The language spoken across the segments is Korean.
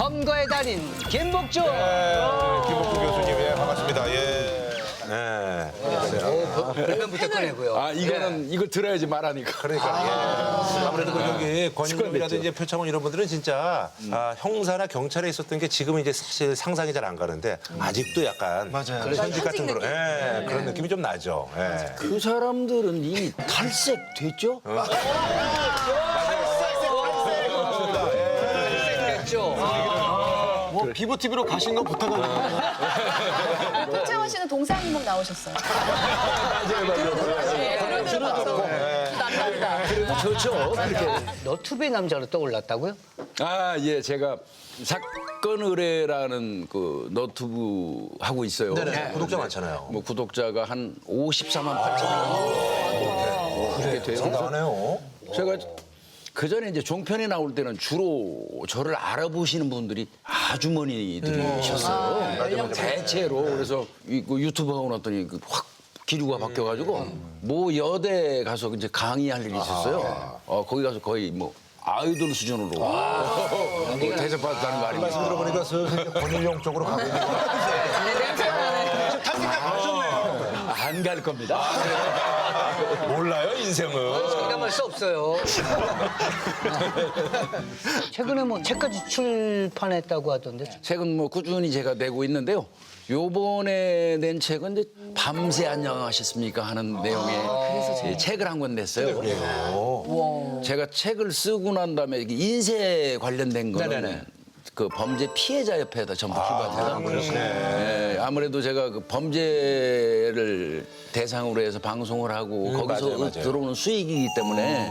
검거의 달인 김복주. 김복주 교수님, 예, 반갑습니다. 예. 네. 별명부터 꺼내고요. 아, 이거는 이걸 들어야지 말하니까. 그러니까 아무래도 여기 권인룡이라든지 표창원 이런 분들은 진짜 형사나 경찰에 있었던 게 지금은 이제 사실 상상이 잘 안 가는데 아직도 약간 현직 같은 그런 그런 느낌이 좀 나죠. 예. 그 사람들은 이미 탈색됐죠? 됐죠. 뭐 비보 TV로 가신 거 부탁합니다. 표창원 씨는 동상이몽 나오셨어요. 그래도 좋죠. 그렇게 너튜브의 남자로 떠올랐다고요? 아, 예, 제가 사건 의뢰라는 그 너튜브 하고 있어요. 네. 구독자 많잖아요. 뭐 구독자가 한 54만 8천 그렇게 돼요. 상당하네요. 제가 그 전에 이제 종편에 나올 때는 주로 저를 알아보시는 분들이 아주머니들이셨어요. 대체로. 그래서 그 유튜브 하고 났더니 확 기류가 바뀌어가지고 모 여대 가서 이제 강의할 일이 있었어요. 거기 가서 거의 뭐 아이돌 수준으로 대접받았다는 거 아닙니까? 말씀 들어보니까 슬슬 권인룡 쪽으로 가고 있는 것 같아요. 안 갈 겁니다. 몰라요, 인생은. 장담할 수 없어요. 최근에 뭐 책까지 출판했다고 하던데. 책은 뭐 꾸준히 제가 내고 있는데요. 요번에 낸 책은 이제 밤새 안녕하셨습니까 하는 내용의 책을 한 권 냈어요. 제가 책을 쓰고 난 다음에 이게 인쇄 관련된 거는 그 범죄 피해자 협회에다 전부 기부하더라고요. 예, 아무래도 제가 그 범죄를 대상으로 해서 방송을 하고 거기서 맞아요. 들어오는 수익이기 때문에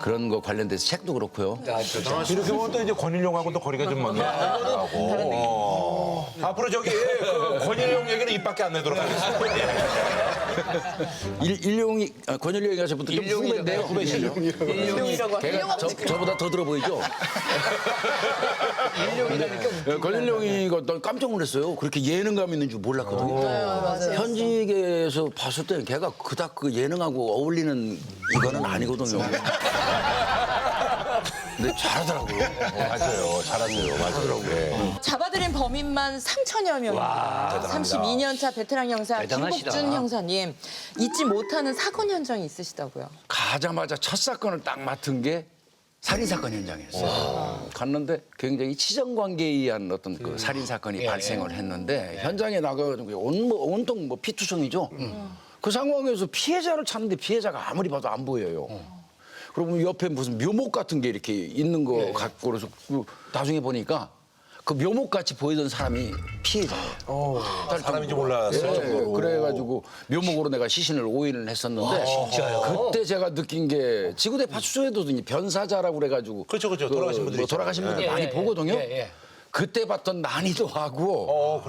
그런 거 관련돼서 책도 그렇고요. 이렇게 보면 또 이제 권인룡하고 또 거리가 좀 먼 하고. 앞으로 저기 그 권인룡 얘기는 입 밖에 안 내도록 하겠습니다. 일용이 권일용이 가서부터 좀 후배인데요. 일용이라고 걔가 저보다 더 들어 보이죠? 권일용이가 난 깜짝 놀랐어요. 그렇게 예능감 있는 줄 몰랐거든요. 현직에서 봤을 때는 걔가 그닥 그 예능하고 어울리는 이거는 아니거든요. 근데 잘하더라고요. 맞아요. 잘하세요. 맞아요. 잡아들인 범인만 3천여 명입니다. 32년 차 베테랑 형사 대단하시다. 김복준 형사님 잊지 못하는 사건 현장이 있으시다고요. 가자마자 첫 사건을 딱 맡은 게 살인사건 현장이었어요. 갔는데 굉장히 치정관계에 의한 어떤 그 살인사건이 발생을 했는데 현장에 나가가지고 온통 뭐 피투성이죠. 그 상황에서 피해자를 찾는데 피해자가 아무리 봐도 안 보여요. 그러면 옆에 무슨 묘목 같은 게 이렇게 있는 거 같고 그래서 나중에 보니까 그 묘목같이 보이던 사람이 피해자예요. 사람인지 몰랐을 정도로. 그래가지고 묘목으로 내가 시신을 오인을 했었는데 그때 제가 느낀 게 지구대 파출소에도 변사자라고 그래가지고 그렇죠. 돌아가신 분들이 돌아가신 분들 있잖아요. 많이 보거든요. 그때 봤던 난이도하고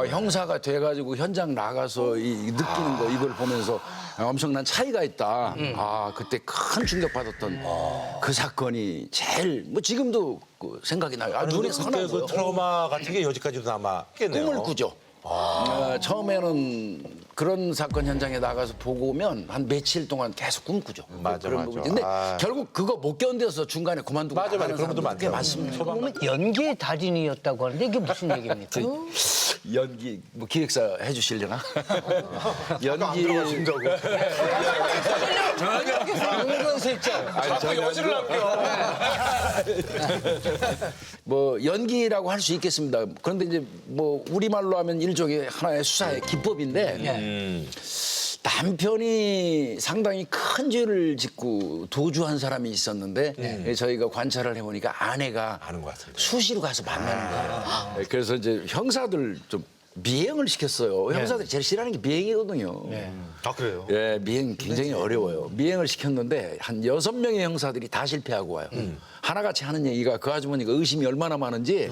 형사가 돼가지고 현장 나가서 느끼는 거 이걸 보면서 엄청난 차이가 있다. 그때 큰 충격 받았던 그 사건이 제일 뭐 지금도 그 생각이 나요. 눈에 그때 선하고요. 그 트라우마 같은 게 여지까지도 남아있겠네요. 꿈을 꾸죠. 처음에는 그런 사건 현장에 나가서 보고 오면 한 며칠 동안 계속 꿈꾸죠. 맞아. 근데 결국 그거 못 견뎌서 중간에 그만두고 맞아. 나가는 그런 분도 사람도 꽤 많죠. 많습니다. 보면 연기의 달인이었다고 하는데 이게 무슨 얘기입니까? 연기 뭐 기획사 해주시려나? 연기 은근슬쩍. 자꾸 여지를 남겨. 뭐 연기라고 할 수 있겠습니다. 그런데 이제 뭐 우리말로 하면 일종의 하나의 수사의 기법인데 남편이 상당히 큰 죄를 짓고 도주한 사람이 있었는데 저희가 관찰을 해보니까 아내가 아는 것 같습니다. 수시로 가서 만나는 거예요. 그래서 이제 형사들 좀 미행을 시켰어요. 형사들이 제일 싫어하는 게 미행이거든요. 아, 그래요? 예, 미행 굉장히 어려워요. 미행을 시켰는데 한 6명의 형사들이 다 실패하고 와요. 하나같이 하는 얘기가 그 아주머니가 의심이 얼마나 많은지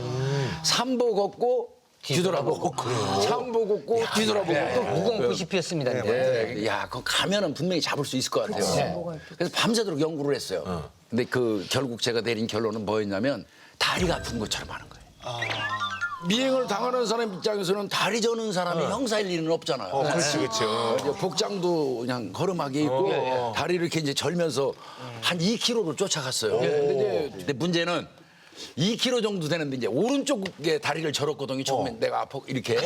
삼보 걷고 뒤돌아보고 삼보 걷고 뒤돌아보고 또 무공포시 피었습니다. 야, 그거 가면은 분명히 잡을 수 있을 것 같아요. 그래서 밤새도록 연구를 했어요. 근데 그 결국 제가 내린 결론은 뭐였냐면 다리가 아픈 것처럼 하는 거예요. 미행을 당하는 사람 입장에서는 다리 저는 사람이 형사일 일은 없잖아요. 그렇죠. 복장도 그냥 걸음하게 입고 다리를 이렇게 이제 절면서 한 2km를 쫓아갔어요. 근데 문제는 2km 정도 되는데 이제 오른쪽에 다리를 절었거든요. 처음에 내가 아파 이렇게.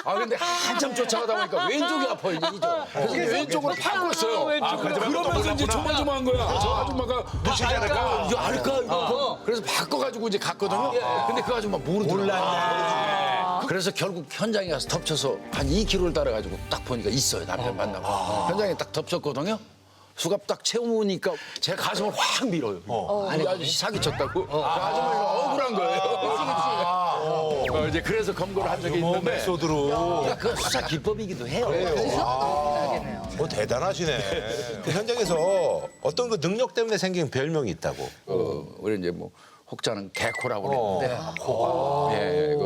아 근데 한참 쫓아가다 보니까 왼쪽이 아파요. 이제. 그래서 이제 왼쪽으로 바꿨어요. 그러면서 이제 조마조마한 거야. 저 아줌마가 무시하지 않을까? 이거 알까 이거. 그래서 바꿔가지고 이제 갔거든요. 근데 그 아줌마 모르더라고. 그래서 결국 현장에 가서 덮쳐서 한 2km를 따라가지고 딱 보니까 있어요. 남편 만나고. 현장에 딱 덮쳤거든요. 수갑 딱 채우니까 제 가슴을 확 밀어요. 아니 아저씨 사기쳤다고. 그 아줌마가 억울한 거예요. 이제 그래서 검거를 한 적이 있는데. 메소드로. 그 수사 기법이기도 해요. 대단하시네. 그 현장에서 어떤 그 능력 때문에 생긴 별명이 있다고. 우리 이제 뭐 혹자는 개코라고 그랬는데. 예,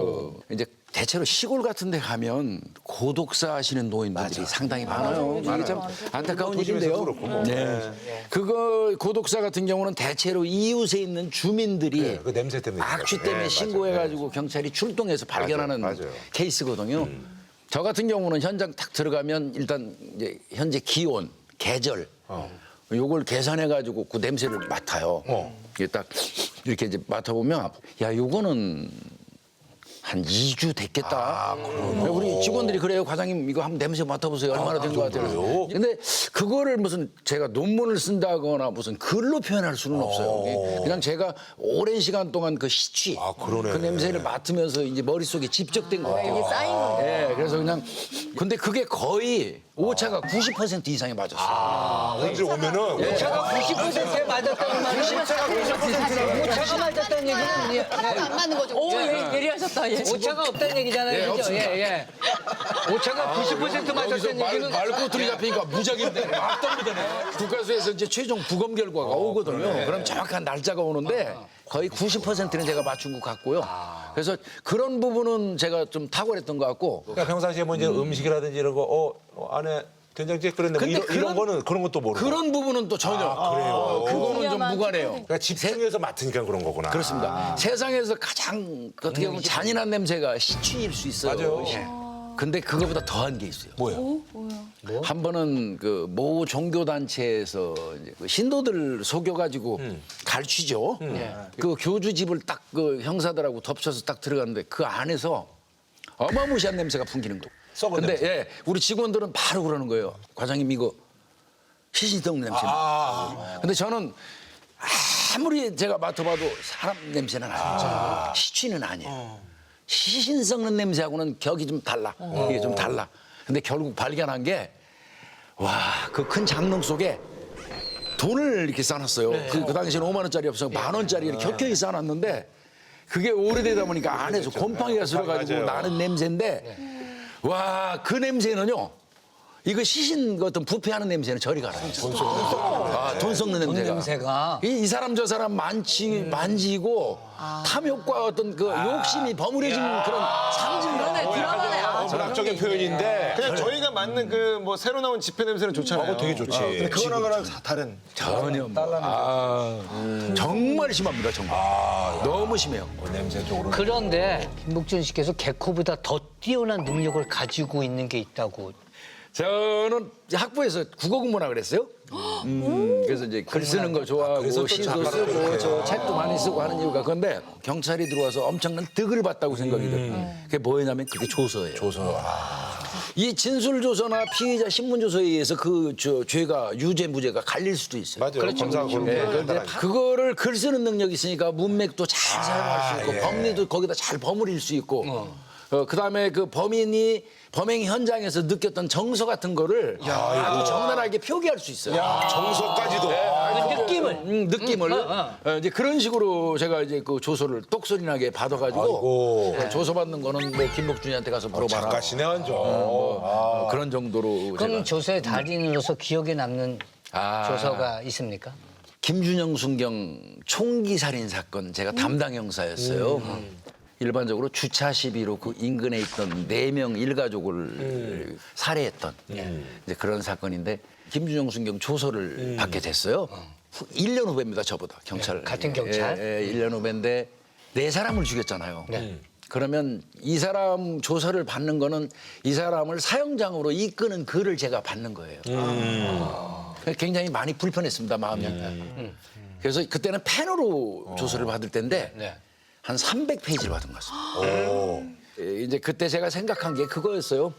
이제 대체로 시골 같은 데 가면 고독사 하시는 노인분들이 상당히 많아요. 이게 참 안타까운 일인데요. 네. 그거 고독사 같은 경우는 대체로 이웃에 있는 주민들이 그 냄새 때문에. 악취 때문에 신고해가지고 경찰이 출동해서 발견하는 맞아요. 케이스거든요. 저 같은 경우는 현장 딱 들어가면 일단 이제 현재 기온, 계절 요걸 계산해가지고 그 냄새를 맡아요. 이게 딱 이렇게 이제 맡아보면 야 요거는 한 2주 됐겠다. 우리 직원들이 그래요. 과장님 이거 한번 냄새 맡아보세요. 얼마나 된 것 같아요. 근데 그거를 무슨 제가 논문을 쓴다거나 무슨 글로 표현할 수는 없어요. 그냥 제가 오랜 시간 동안 그 시취, 그러네. 그 냄새를 맡으면서 이제 머릿속에 집적된 거 같아요. 이게 쌓인 거. 예, 그래서 그냥 근데 그게 거의 오차가 90% 이상이 맞았어요. 언제 오면은 오차가 90%에 맞았다는 말이 오차가 90%라고 오차가 맞았다는 얘기는 안 맞는 거죠. 오, 예리하셨다. 예. 오차가 없다는 얘기잖아요. 그죠? 예. 오차가 90% 맞았다는 얘기는 말꼬투리 잡히니까 무작인데 막 덤비더네. 국가수에서 이제 최종 부검 결과가 오거든요. 그럼 정확한 날짜가 오는데 거의 90%는 제가 맞춘 것 같고요. 그래서 그런 부분은 제가 좀 탁월했던 것 같고. 그러니까 평상시에 뭐 이제 음식이라든지 이런 거 안에 된장찌개 끓였는데 뭐 근데 이런 거는 그런 것도 모르고. 그런 부분은 또 전혀. 그래요. 그거는 좀 무관해요. 그러니까 집중해서 맡으니까 그런 거구나. 그렇습니다. 세상에서 가장 어떻게 보면 잔인한 냄새가 시취일 수 있어요. 맞아요. 예. 근데 그거보다 더한 게 있어요. 뭐요? 한 번은 그 모 종교 단체에서 그 신도들 속여가지고 갈취죠. 그 교주 집을 딱 그 형사들하고 덮쳐서 딱 들어갔는데 그 안에서 어마무시한 냄새가 풍기는 거. 썩은 근데 냄새. 예, 우리 직원들은 바로 그러는 거예요. 과장님 이거 시신떡 냄새. 근데 저는 아무리 제가 맡아봐도 사람 냄새는 아니죠. 시취는 아니에요. 시신 썩는 냄새하고는 격이 좀 달라. 이게 좀 달라. 근데 결국 발견한 게 와, 그 큰 장롱 속에 돈을 이렇게 싸놨어요. 그 당시에는 5만 원짜리 없어서 만 원짜리를 격격히 싸놨는데 그게 오래되다 보니까 안에서 곰팡이가 들어가지고 맞아요. 나는 냄새인데 와, 그 냄새는요. 이거 시신 어떤 부패하는 냄새는 저리 가라. 돈 썩는 냄새가. 냄새가. 이 사람 저 사람 만지고 탐욕과 어떤 그 욕심이 버무려지는 그런 상징. 드라마네. 문학적인 표현인데 그냥 저희가 맡는 그 뭐 새로 나온 집회 냄새는 좋잖아요. 되게 좋지. 근데 그거랑 그랑 다른. 전혀 정말 심합니다, 정말. 너무 심해요. 냄새 쪽으로. 그런데 김복준 씨께서 개코보다 더 뛰어난 능력을 가지고 있는 게 있다고. 저는 학부에서 국어 공부나 그랬어요. 그래서 이제 글 쓰는 거 좋아하고 시도 쓰고 저 책도 많이 쓰고 하는 이유가 그런데 경찰이 들어와서 엄청난 득을 봤다고 생각이 들어요. 그게 뭐냐면 그게 조서예요. 조서. 이 진술 조서나 피의자 신문 조서에 의해서 그 죄가 유죄 무죄가 갈릴 수도 있어요. 맞아요. 검사가 그런 네, 거 그런데 판단하니까. 그거를 글 쓰는 능력이 있으니까 문맥도 잘 사용할 수 있고 법리도 거기다 잘 버무릴 수 있고 그다음에 그 범인이 범행 현장에서 느꼈던 정서 같은 거를 아주 적나라하게 표기할 수 있어요. 정서까지도. 느낌을. 느낌을 이제 그런 식으로 제가 이제 그 조서를 똑소리 나게 받아가지고 조서 받는 거는 뭐 김복준이한테 가서 물어봐라. 작가시네 완전. 그런 정도로 그럼 제가 조서의 달인으로서 기억에 남는 조서가 있습니까? 김준영 순경 총기 살인 사건 제가 담당 형사였어요. 일반적으로 주차 시비로 그 인근에 있던 4명 일가족을 살해했던 이제 그런 사건인데 김준영 순경 조서를 받게 됐어요. 1년 후배입니다, 저보다 경찰. 같은 경찰? 예, 1년 후배인데 4사람을 죽였잖아요. 그러면 이 사람 조서를 받는 거는 이 사람을 사형장으로 이끄는 글을 제가 받는 거예요. 굉장히 많이 불편했습니다, 마음이. 그래서 그때는 펜으로 조서를 받을 때인데 한 300페이지를 받은 것 같습니다. 이제 그때 제가 생각한 게 그거였어요.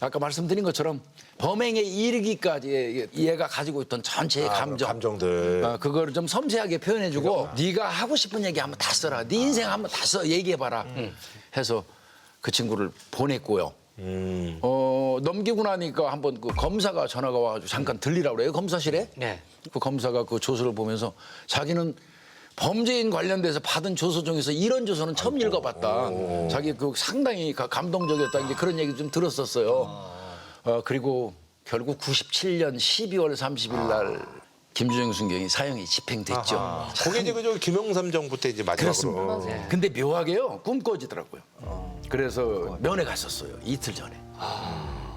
아까 말씀드린 것처럼 범행에 이르기까지 얘가 가지고 있던 전체의 감정들. 그거를 좀 섬세하게 표현해주고 네가 하고 싶은 얘기 한번 다 써라. 네 인생 한번 다 써 얘기해봐라. 해서 그 친구를 보냈고요. 넘기고 나니까 한번 그 검사가 전화가 와가지고 잠깐 들리라고 그래요. 검사실에. 네. 그 검사가 그 조서를 보면서 자기는 범죄인 관련돼서 받은 조서 중에서 이런 조서는 처음 읽어봤다. 자기 그 상당히 감동적이었다. 이제 그런 얘기 좀 들었었어요. 그리고 결국 97년 12월 30일 날 김주영 순경이 사형이 집행됐죠. 그게 이제 그 김영삼 정부 때 이제 마지막으로. 근데 묘하게요 꿈꿔지더라고요. 그래서 면회 갔었어요. 이틀 전에.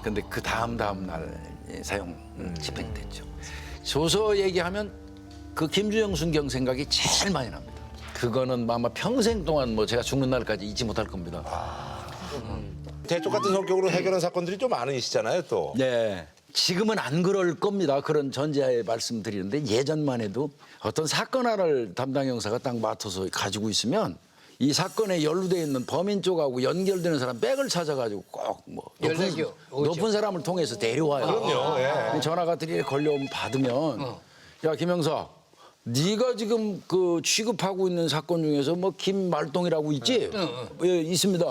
근데 그 다음 날 사형 집행됐죠. 조서 얘기하면 그 김주영 순경 생각이 제일 많이 납니다. 그거는 아마 평생 동안 뭐 제가 죽는 날까지 잊지 못할 겁니다. 대쪽 같은 성격으로 해결한 사건들이 좀 많으시잖아요, 또. 네. 지금은 안 그럴 겁니다. 그런 전제하에 말씀드리는데 예전만 해도 어떤 사건 하나를 담당 형사가 딱 맡아서 가지고 있으면 이 사건에 연루돼 있는 범인 쪽하고 연결되는 사람 백을 찾아가지고 꼭 뭐 높은 사람을 통해서 데려와요. 그럼요. 예. 전화가 들이 걸려오면 받으면 야 김형사 네가 지금 그 취급하고 있는 사건 중에서 뭐 김말동이라고 있지? 예, 있습니다.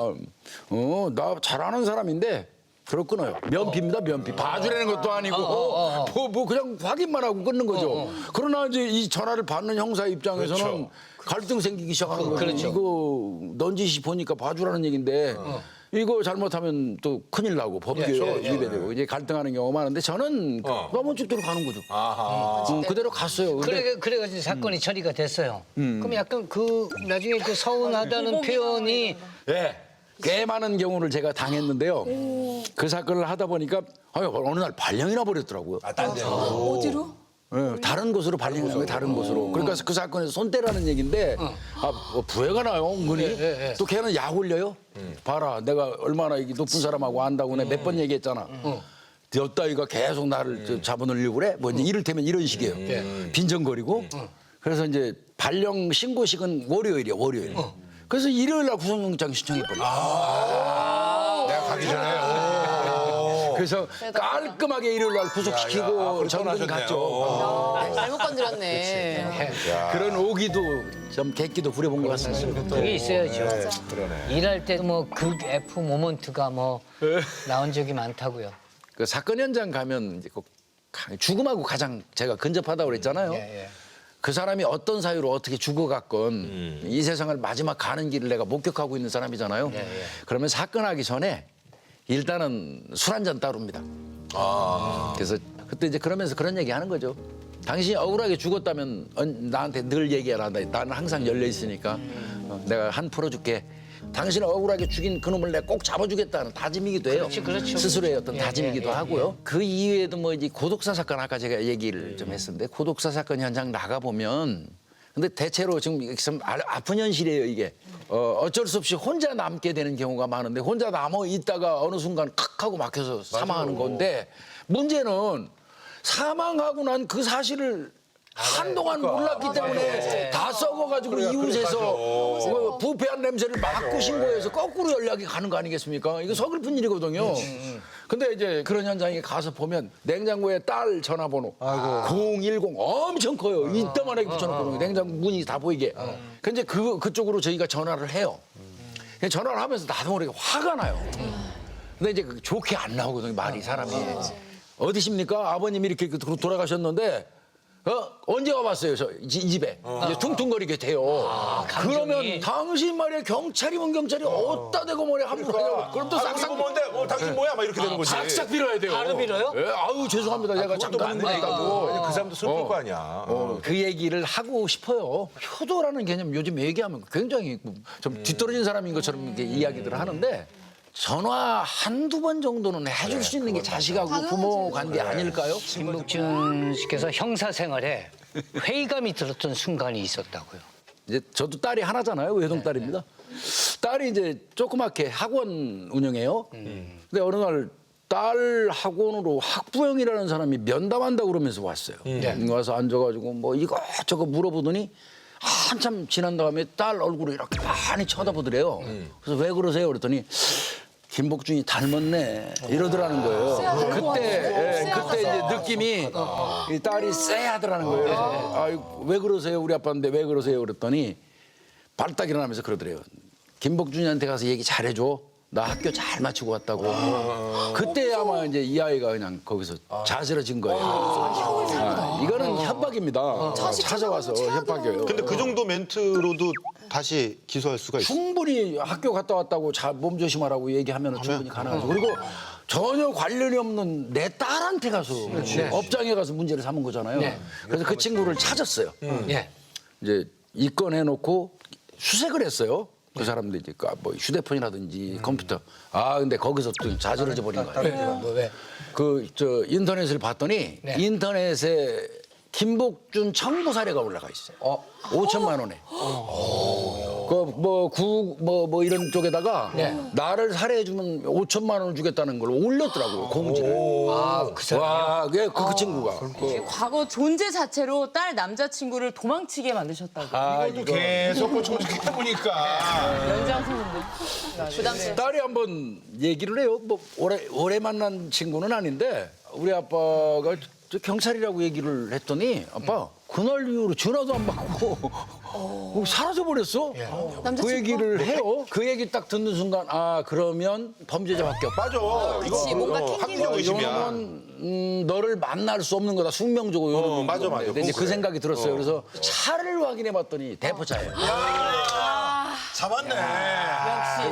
나 잘 아는 사람인데 그렇구나요. 면피입니다, 면피. 봐주라는 것도 아니고 뭐 그냥 확인만 하고 끊는 거죠. 그러나 이제 이 전화를 받는 형사 입장에서는 그렇죠. 갈등 생기기 시작하는 거죠. 그렇죠. 이거 넌지시 보니까 봐주라는 얘기인데 이거 잘못하면 또 큰일 나고 법규에 위배되고 이제 갈등하는 경우가 많은데 저는 너무 쭉대로 가는 거죠. 그대로 갔어요. 근데 그래가지고 사건이 처리가 됐어요. 그럼 약간 그 나중에 그 서운하다는 표현이 예. 꽤 많은 경우를 제가 당했는데요. 그 사건을 하다 보니까 어느 날 발령이 나버렸더라고요. 딴 데로. 어디로? 예, 다른 곳으로 발령이 난 거예요. 다른 곳으로. 그러니까 그 사건에서 손대라는 얘기인데 부해가 나요. 은근히. 또 걔는 약 올려요. 봐라 내가 얼마나 이게 높은 사람하고 안다고 내가 몇 번 얘기했잖아. 여따위가 계속 나를 잡아넣으려고 그래? 뭐 이제 이를테면 이런 식이에요. 빈정거리고. 그래서 이제 발령 신고식은 월요일이에요. 월요일. 그래서 일요일 날 구속영장 신청해버려요. 내가 가기 전에. 그래서 깔끔하게 일요일 날 구속시키고 전근 갔죠. 잘못 건드렸네. 그런 오기도 좀 객기도 부려본 것 같습니다. 그게 있어야죠. 그러네. 일할 때도 뭐 극 F 모먼트가 뭐 나온 적이 많다고요. 그 사건 현장 가면 이제 꼭 죽음하고 가장 제가 근접하다고 그랬잖아요. 그 사람이 어떤 사유로 어떻게 죽어갔건 이 세상을 마지막 가는 길을 내가 목격하고 있는 사람이잖아요. 그러면 사건하기 전에 일단은 술 한 잔 따릅니다. 그래서 그때 이제 그러면서 그런 얘기 하는 거죠. 당신이 억울하게 죽었다면 나한테 늘 얘기해라. 나는 항상 열려 있으니까 내가 한 풀어줄게. 당신을 억울하게 죽인 그놈을 내가 꼭 잡아주겠다는 다짐이기도 해요. 그렇죠. 스스로의 어떤 다짐이기도 하고요. 그 이외에도 뭐 이제 고독사 사건 아까 제가 얘기를 좀 했었는데 고독사 사건 현장 나가 보면 근데 대체로 지금 좀 아픈 현실이에요 이게. 어쩔 수 없이 혼자 남게 되는 경우가 많은데 혼자 남아 있다가 어느 순간 칵 하고 막혀서 사망하는 건데 문제는 사망하고 난 그 사실을 한동안 몰랐기 때문에 다 썩어가지고 이웃에서 부패한 냄새를 맡고 신고해서 거꾸로 연락이 가는 거 아니겠습니까? 이거 서글픈 일이거든요. 근데 이제 그런 현장에 가서 보면 냉장고에 딸 전화번호 010 엄청 커요. 이따만하게 붙여놓고 냉장고 문이 다 보이게. 근데 그쪽으로 저희가 전화를 해요. 전화를 하면서 나도 모르게 화가 나요. 근데 이제 좋게 안 나오거든요. 말이 사람이. 어디십니까? 아버님이 이렇게 돌아가셨는데 언제 와봤어요? 이 집에. 이제 퉁퉁거리게 돼요. 그러면 당신 말이야 경찰이면 경찰이 어디다 대고 뭐래 함부로 하냐고. 그럼 또 싹싹 뭔데? 당신 뭐야? 막 이렇게 되는 거지. 싹싹 빌어야 돼요. 바로 빌어요? 예, 아유 죄송합니다. 제가 잠깐 안 됐다고. 그 사람도 슬플 거 아니야. 그 얘기를 하고 싶어요. 효도라는 개념 요즘 얘기하면 굉장히 좀 뒤떨어진 사람인 것처럼 이렇게 이야기들을 하는데 전화 한두 번 정도는 해줄 수 있는 게 자식하고 부모 관계 아닐까요? 김복준 씨께서 형사 생활에 회의감이 들었던 순간이 있었다고요. 이제 저도 딸이 하나잖아요. 외동 딸입니다. 딸이 이제 조그맣게 학원 운영해요. 근데 어느 날 딸 학원으로 학부형이라는 사람이 면담한다고 그러면서 왔어요. 와서 앉아가지고 뭐 이것저것 물어보더니 한참 지난 다음에 딸 얼굴을 이렇게 많이 쳐다보더래요. 그래서 왜 그러세요? 그랬더니 김복준이 닮았네 이러더라는 거예요. 그때 이제 느낌이 이 딸이 쎄하더라는 거예요. 아유, 왜 그러세요? 우리 아빠인데 왜 그러세요? 그랬더니 발딱 일어나면서 그러더래요. 김복준이한테 가서 얘기 잘해줘. 나 학교 잘 마치고 왔다고. 그때 아마 이제 이 아이가 그냥 거기서 자지러진 거예요. 이거는 협박입니다. 찾아와서 협박이에요. 근데 그 정도 멘트로도 다시 기소할 수가 있어요. 충분히 학교 갔다 왔다고 몸 조심하라고 얘기하면 충분히 가능하죠. 그리고 전혀 관련이 없는 내 딸한테 가서 업장에 가서 문제를 삼은 거잖아요. 그래서 그 친구를 찾았어요. 이제 입건해놓고 수색을 했어요. 그 사람들 이제 뭐 휴대폰이라든지 컴퓨터. 아 근데 거기서 또 자지러져 버린 거예요. 왜? 그 저 인터넷을 봤더니 인터넷에 김복준 청부 사례가 올라가 있어요. 5천만 원에. 뭐 이런 쪽에다가 나를 살해해주면 5천만 원을 주겠다는 걸 올렸더라고요 공지를. 그 사람. 와, 그 친구가. 과거 존재 자체로 딸 남자친구를 도망치게 만드셨다고. 이것도 계속 꽂혀보니까 보니까. 연장선인데. 부담스러워. 딸이 한번 얘기를 해요. 뭐 오래 만난 친구는 아닌데 우리 아빠가 저 경찰이라고 얘기를 했더니 아빠 그날 이후로 전화도 안 받고 사라져 버렸어. 그 얘기를 해요. 그 얘기 딱 듣는 순간 아 그러면 범죄자밖에 없다. 맞아. 그치, 뭔가 캥기는 의심이야. 이거는 너를 만날 수 없는 거다. 숙명적으로 이런 거. 맞아. 근데 이제 그 생각이 들었어요. 그래서 차를 확인해봤더니 대포차예요. 잡았네.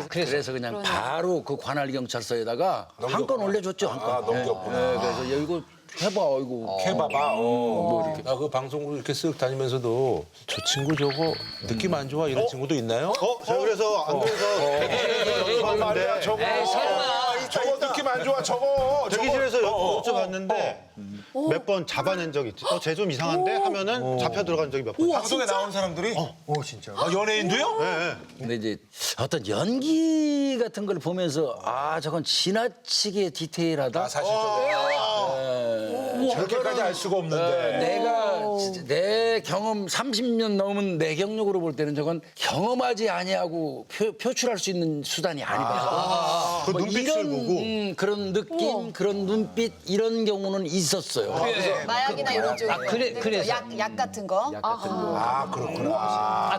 그래서 그냥 바로 그 관할 경찰서에다가 한 건 올려줬죠. 한 건. 넘겼구나. 그래서 야, 이거 해봐. 이거 해봐봐. 그 방송국을 이렇게 쓱 다니면서도 저 친구 저거 느낌 안 좋아 이런 친구도 있나요? 제가 그래서 안 그래서 말이야 저거. 저거 느낌 안 좋아 저거. 대기실에서 여쭤봤는데 몇 번 잡아낸 적 있지. 쟤 좀 이상한데 하면은 잡혀 들어간 적이 몇 번. 방송에 나온 사람들이? 진짜. 연예인도요? 근데 이제 어떤 연기 같은 걸 보면서 아 저건 지나치게 디테일하다. 저렇게까지 알 수가 없는데. 내가 진짜 내 경험 30년 넘은 내 경력으로 볼 때는 저건 경험하지 아니하고 표출할 수 있는 수단이 아니다. 그 눈빛을 이런, 보고. 그런 느낌, 그런 눈빛 이런 경우는 있었어요. 마약이나 이런 쪽. 그래서. 약 같은 거.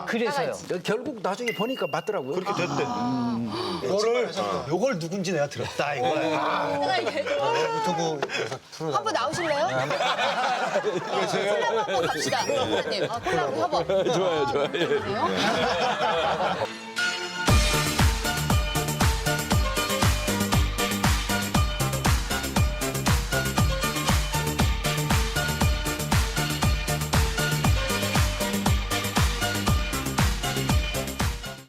그래서요. 결국 나중에 보니까 맞더라고요. 그렇게 됐대. 요걸 누군지 내가 들었다 이거야. 한번 나오실래요? 콜라보 한번 갑시다. 콜라보 협업. 좋아요.